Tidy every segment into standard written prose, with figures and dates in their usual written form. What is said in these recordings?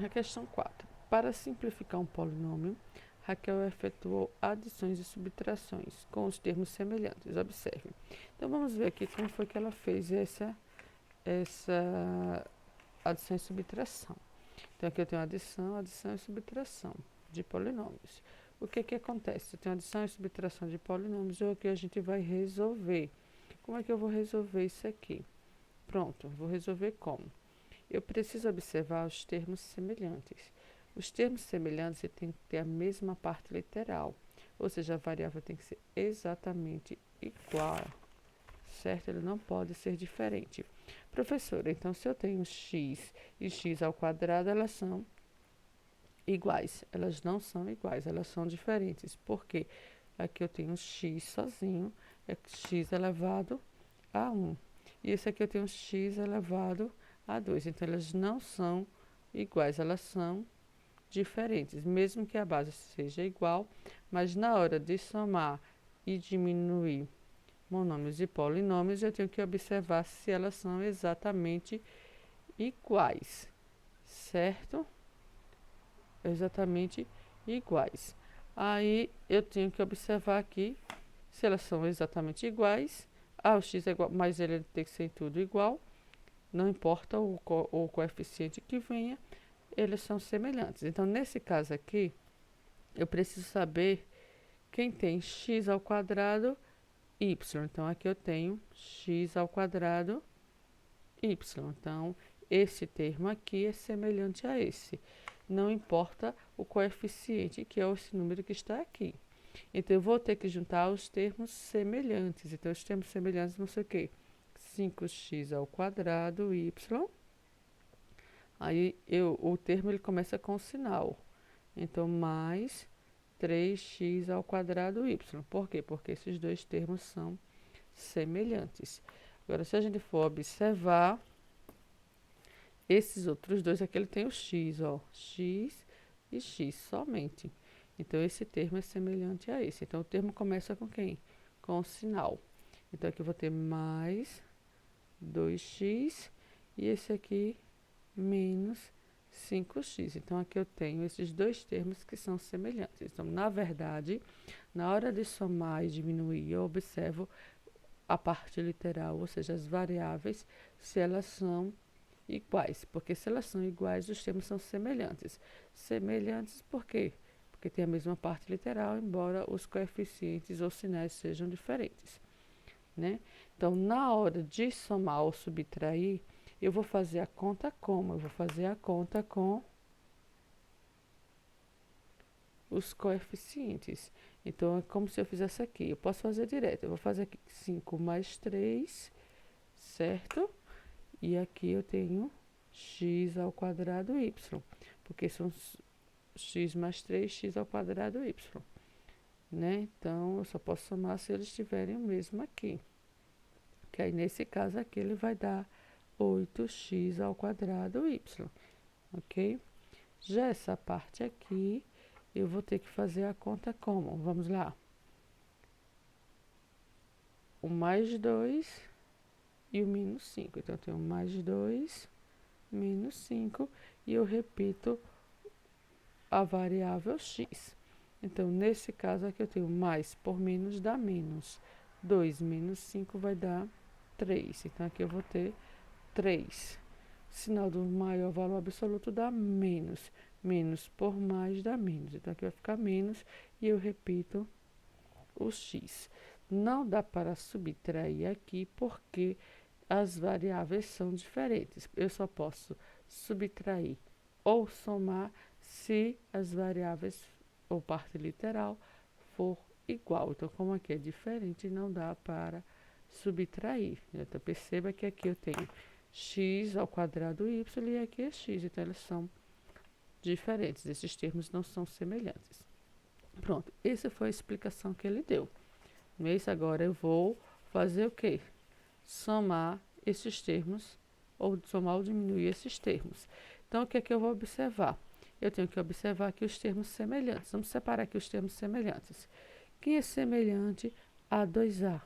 A questão 4. Para simplificar um polinômio, Raquel efetuou adições e subtrações com os termos semelhantes. Observe. Então, vamos ver aqui como foi que ela fez essa adição e subtração. Então, aqui eu tenho adição e subtração de polinômios. O que que acontece? Eu tenho adição e subtração de polinômios, e aqui a gente vai resolver. Como é que eu vou resolver isso aqui? Pronto, vou resolver como? Eu preciso observar os termos semelhantes. Os termos semelhantes têm que ter a mesma parte literal, ou seja, a variável tem que ser exatamente igual, certo? Ele não pode ser diferente. Professora, então se eu tenho x e x ao quadrado, elas são iguais. Elas não são iguais, elas são diferentes. Por quê? Aqui eu tenho x sozinho, é x elevado a 1. E esse aqui eu tenho x elevado a 2. Então, elas não são iguais, elas são diferentes. Mesmo que a base seja igual, mas na hora de somar e diminuir monômios e polinômios, eu tenho que observar se elas são exatamente iguais, certo? Exatamente iguais. Aí, eu tenho que observar aqui se elas são exatamente iguais. O x é igual, mas ele tem que ser tudo igual. Não importa o coeficiente que venha, eles são semelhantes. Então, nesse caso aqui, eu preciso saber quem tem x ao quadrado y. Então, aqui eu tenho x ao quadrado y. Então, esse termo aqui é semelhante a esse. Não importa o coeficiente, que é esse número que está aqui. Então, eu vou ter que juntar os termos semelhantes. Então, os termos semelhantes vão ser o quê? 5x ao quadrado y. Aí, o termo ele começa com sinal. Então, mais 3x ao quadrado y. Por quê? Porque esses dois termos são semelhantes. Agora, se a gente for observar, esses outros dois aqui, ele tem o x, ó. X e x somente. Então, esse termo é semelhante a esse. Então, o termo começa com quem? Com o sinal. Então, aqui eu vou ter mais 2x e esse aqui menos 5x. Então, aqui eu tenho esses dois termos que são semelhantes. Então, na verdade, na hora de somar e diminuir, eu observo a parte literal, ou seja, as variáveis, se elas são iguais. Porque se elas são iguais, os termos são semelhantes. Semelhantes por quê? Porque tem a mesma parte literal, embora os coeficientes ou sinais sejam diferentes, né? Então, na hora de somar ou subtrair, eu vou fazer a conta como? Eu vou fazer a conta com os coeficientes. Então, é como se eu fizesse aqui. Eu posso fazer direto. Eu vou fazer aqui 5 mais 3, certo? E aqui eu tenho x ao quadrado y, porque são x mais 3, x ao quadrado y, né? Então, eu só posso somar se eles tiverem o mesmo aqui. Que aí, nesse caso aqui, ele vai dar 8x ao quadrado y, ok? Já essa parte aqui, eu vou ter que fazer a conta como? Vamos lá. O mais 2 e o menos 5. Então, eu tenho mais 2, menos 5, e eu repito a variável x. Então, nesse caso aqui, eu tenho mais por menos dá menos. 2 menos 5 vai dar 3. Então, aqui eu vou ter 3. Sinal do maior valor absoluto dá menos. Menos por mais dá menos. Então, aqui vai ficar menos e eu repito o x. Não dá para subtrair aqui porque as variáveis são diferentes. Eu só posso subtrair ou somar se as variáveis ou parte literal for igual. Então, como aqui é diferente, não dá para subtrair. Então, perceba que aqui eu tenho x ao quadrado y e aqui é x. Então, elas são diferentes. Esses termos não são semelhantes. Pronto, essa foi a explicação que ele deu. Mas agora eu vou fazer o quê? Somar esses termos, ou somar ou diminuir esses termos. Então, o que é que eu vou observar? Eu tenho que observar aqui os termos semelhantes. Vamos separar aqui os termos semelhantes. Quem é semelhante a 2a?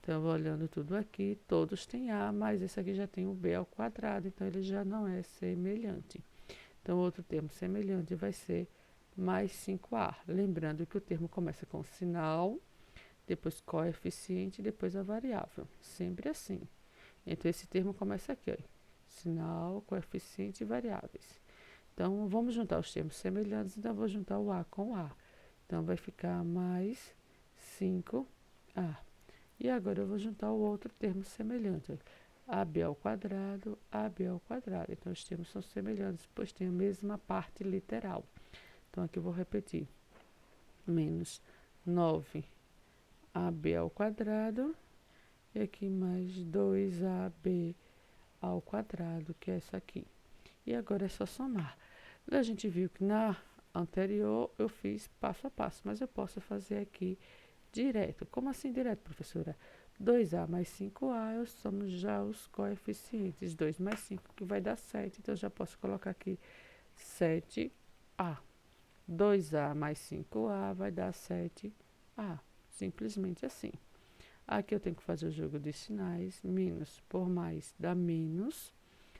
Então, eu vou olhando tudo aqui, todos têm a, mas esse aqui já tem o b ao quadrado, então ele já não é semelhante. Então, outro termo semelhante vai ser mais 5A. Lembrando que o termo começa com sinal, depois coeficiente, depois a variável. Sempre assim. Então, esse termo começa aqui, ó. Sinal, coeficiente e variáveis. Então, vamos juntar os termos semelhantes. Então, eu vou juntar o A com o A. Então, vai ficar mais 5A. E agora eu vou juntar o outro termo semelhante. AB ao quadrado, AB ao quadrado. Então, os termos são semelhantes, pois tem a mesma parte literal. Então, aqui eu vou repetir. Menos 9AB ao quadrado. E aqui mais 2AB ao quadrado, que é essa aqui. E agora é só somar. A gente viu que na anterior eu fiz passo a passo, mas eu posso fazer aqui direto. Como assim direto, professora? 2A mais 5A, eu somo já os coeficientes. 2 mais 5, que vai dar 7. Então, eu já posso colocar aqui 7A. 2A mais 5A vai dar 7A. Simplesmente assim. Aqui eu tenho que fazer o jogo de sinais. Menos por mais dá menos.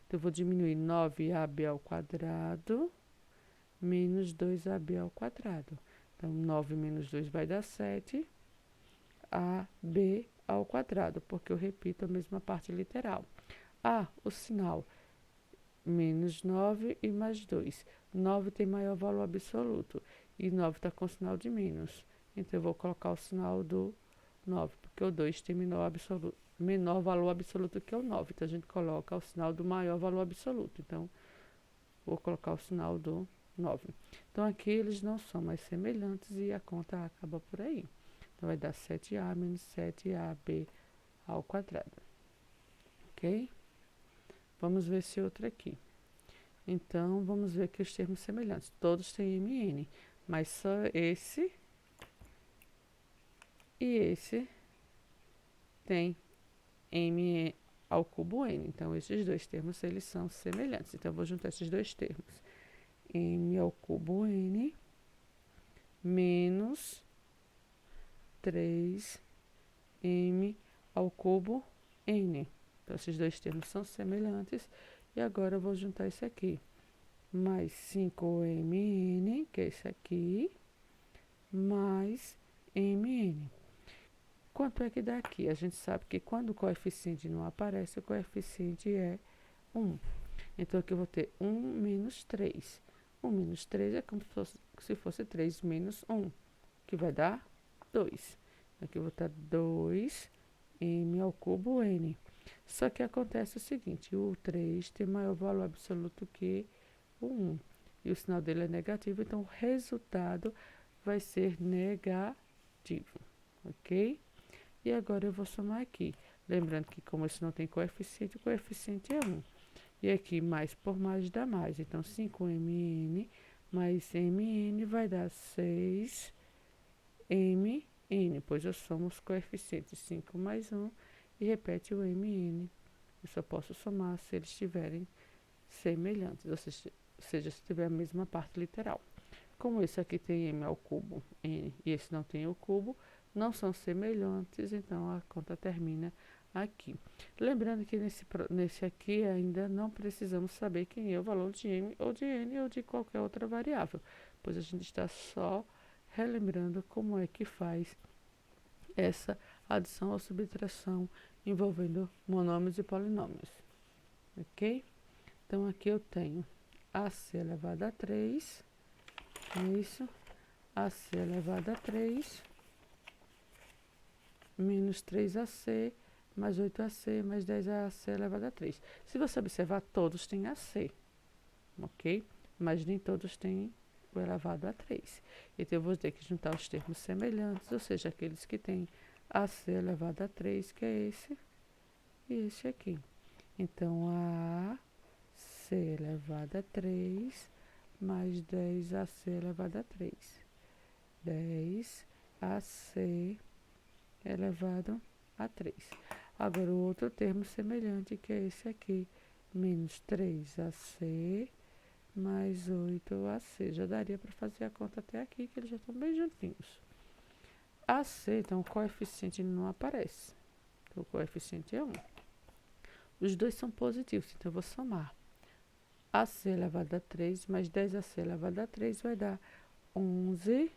Então, eu vou diminuir 9AB ao quadrado menos 2AB ao quadrado. Então, 9 menos 2 vai dar 7. AB ao quadrado, porque eu repito a mesma parte literal. O sinal menos 9 e mais 2. 9 tem maior valor absoluto e 9 está com sinal de menos. Então, eu vou colocar o sinal do 9, porque o 2 tem menor valor absoluto que o 9. Então, a gente coloca o sinal do maior valor absoluto. Então, vou colocar o sinal do 9. Então, aqui eles não são mais semelhantes e a conta acaba por aí. Então, vai dar 7A menos 7AB ao quadrado. Ok? Vamos ver esse outro aqui. Então, vamos ver aqui os termos semelhantes. Todos têm MN, mas só esse e esse tem M ao cubo N. Então, esses dois termos, eles são semelhantes. Então, eu vou juntar esses dois termos. M ao cubo N menos 3M ao cubo N. Então, esses dois termos são semelhantes. E agora eu vou juntar isso aqui. Mais 5MN, que é esse aqui, mais MN. Quanto é que dá aqui? A gente sabe que quando o coeficiente não aparece, o coeficiente é 1. Então, aqui eu vou ter 1 menos 3. 1 menos 3 é como se fosse 3 menos 1, que vai dar 2. Aqui eu vou ter 2M ao cubo N. Só que acontece o seguinte, o 3 tem maior valor absoluto que o 1. E o sinal dele é negativo, então o resultado vai ser negativo, ok? E agora eu vou somar aqui. Lembrando que como esse não tem coeficiente, o coeficiente é 1. E aqui mais por mais dá mais. Então 5MN mais MN vai dar 6MN, pois eu somo os coeficientes 5 mais 1 e repete o MN. Eu só posso somar se eles estiverem semelhantes, ou seja, se tiver a mesma parte literal. Como esse aqui tem M ao cubo N e esse não tem o cubo, não são semelhantes, então a conta termina aqui. Lembrando que nesse aqui ainda não precisamos saber quem é o valor de M ou de N ou de qualquer outra variável, pois a gente está só relembrando como é que faz essa adição ou subtração envolvendo monômios e polinômios, ok? Então, aqui eu tenho AC elevado a 3, isso, AC elevado a 3, menos 3AC, mais 8AC, mais 10AC elevado a 3. Se você observar, todos têm AC, ok? Mas nem todos têm o elevado a 3. Então, eu vou ter que juntar os termos semelhantes, ou seja, aqueles que têm AC elevado a 3, que é esse e esse aqui. Então, A C elevado a 3 mais 10AC elevado a 3. 10AC elevado a 3. Agora, o outro termo semelhante, que é esse aqui, menos 3AC mais 8AC. Já daria para fazer a conta até aqui, que eles já estão bem juntinhos. AC, então, o coeficiente não aparece. Então, o coeficiente é 1. Os dois são positivos, então eu vou somar. AC elevado a 3 mais 10AC elevado a 3 vai dar 11AC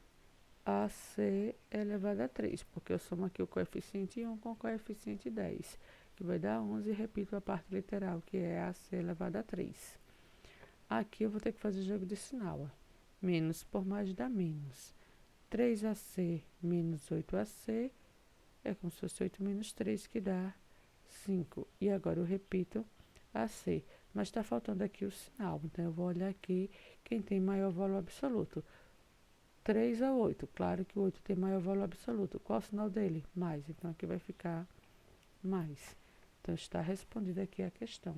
elevado a 3, porque eu somo aqui o coeficiente 1 com o coeficiente 10, que vai dar 11, e repito a parte literal, que é AC elevado a 3. Aqui eu vou ter que fazer jogo de sinal, ó. Menos por mais dá menos. 3AC menos 8AC é como se fosse 8 menos 3, que dá 5. E agora eu repito AC. Mas está faltando aqui o sinal. Então, eu vou olhar aqui quem tem maior valor absoluto. 3 a 8. Claro que o 8 tem maior valor absoluto. Qual o sinal dele? Mais. Então, aqui vai ficar mais. Então, está respondida aqui a questão.